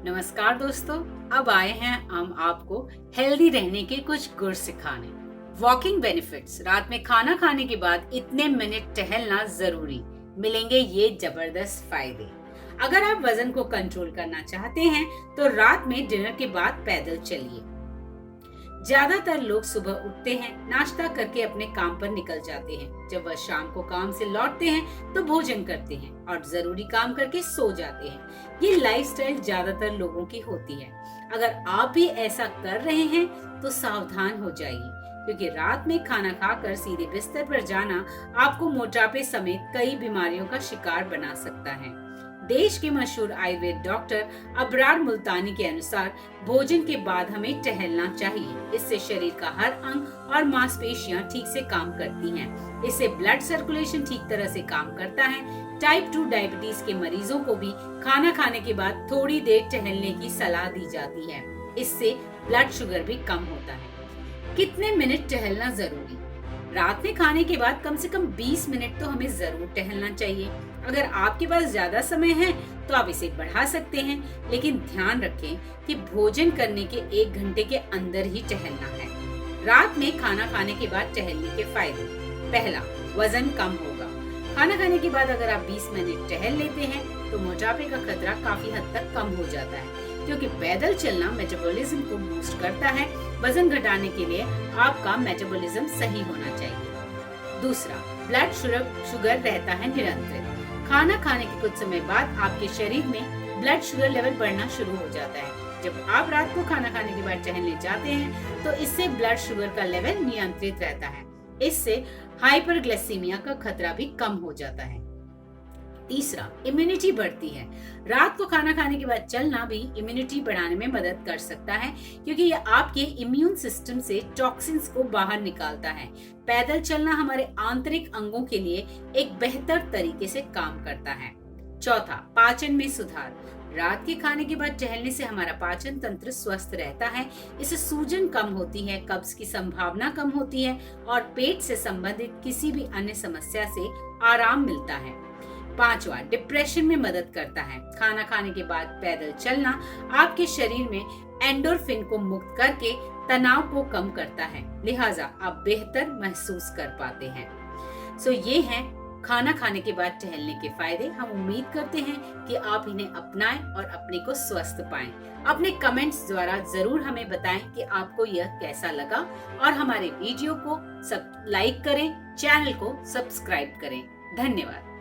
नमस्कार दोस्तों, अब आए हैं हम आपको हेल्दी रहने के कुछ गुर सिखाने। Walking benefits. रात में खाना खाने के बाद इतने मिनट टहलना जरूरी, मिलेंगे ये जबरदस्त फायदे। अगर आप वजन को कंट्रोल करना चाहते हैं तो रात में डिनर के बाद पैदल चलिए। ज्यादातर लोग सुबह उठते हैं, नाश्ता करके अपने काम पर निकल जाते हैं। जब वह शाम को काम से लौटते हैं तो भोजन करते हैं और जरूरी काम करके सो जाते हैं। ये लाइफस्टाइल ज्यादातर लोगों की होती है। अगर आप भी ऐसा कर रहे हैं तो सावधान हो जाइए, क्योंकि रात में खाना खाकर सीधे बिस्तर पर जाना आपको मोटापे समेत कई बीमारियों का शिकार बना सकता है। देश के मशहूर आयुर्वेद डॉक्टर अबरार मुल्तानी के अनुसार भोजन के बाद हमें टहलना चाहिए। इससे शरीर का हर अंग और मांसपेशियां ठीक से काम करती हैं। इससे ब्लड सर्कुलेशन ठीक तरह से काम करता है। टाइप 2 डायबिटीज के मरीजों को भी खाना खाने के बाद थोड़ी देर टहलने की सलाह दी जाती है। इससे ब्लड शुगर भी कम होता है। कितने मिनट टहलना जरूरी? रात में खाने के बाद कम से कम 20 मिनट तो हमें जरूर टहलना चाहिए। अगर आपके पास ज्यादा समय है तो आप इसे बढ़ा सकते हैं, लेकिन ध्यान रखें कि भोजन करने के 1 घंटे के अंदर ही टहलना है। रात में खाना खाने के बाद टहलने के फायदे। पहला, वजन कम होगा। खाना खाने के बाद अगर आप 20 मिनट टहल लेते हैं तो मोटापे का खतरा काफी हद तक कम हो जाता है, क्योंकि पैदल चलना मेटाबॉलिज्म को बूस्ट करता है। वजन घटाने के लिए आपका मेटाबॉलिज्म सही होना चाहिए। दूसरा, ब्लड शुगर रहता है नियंत्रित। खाना खाने के कुछ समय बाद आपके शरीर में ब्लड शुगर लेवल बढ़ना शुरू हो जाता है। जब आप रात को खाना खाने के बाद टहलने जाते हैं तो इससे ब्लड शुगर का लेवल नियंत्रित रहता है। इससे हाइपरग्लाइसीमिया का खतरा भी कम हो जाता है। तीसरा, इम्यूनिटी बढ़ती है। रात को खाना खाने के बाद चलना भी इम्यूनिटी बढ़ाने में मदद कर सकता है, क्योंकि यह आपके इम्यून सिस्टम से टॉक्सिन्स को बाहर निकालता है। पैदल चलना हमारे आंतरिक अंगों के लिए एक बेहतर तरीके से काम करता है। चौथा, पाचन में सुधार। रात के खाने के बाद टहलने से हमारा पाचन तंत्र स्वस्थ रहता है। इससे सूजन कम होती है, कब्ज की संभावना कम होती है और पेट से संबंधित किसी भी अन्य समस्या से आराम मिलता है। पांचवा, डिप्रेशन में मदद करता है। खाना खाने के बाद पैदल चलना आपके शरीर में एंडोर्फिन को मुक्त करके तनाव को कम करता है, लिहाजा आप बेहतर महसूस कर पाते हैं। ये हैं खाना खाने के बाद टहलने के फायदे। हम उम्मीद करते हैं कि आप इन्हें अपनाएं और अपने को स्वस्थ पाएं। अपने कमेंट्स द्वारा जरूर हमें बताएं कि आपको यह कैसा लगा और हमारे वीडियो को लाइक करें, चैनल को सब्सक्राइब करें। धन्यवाद।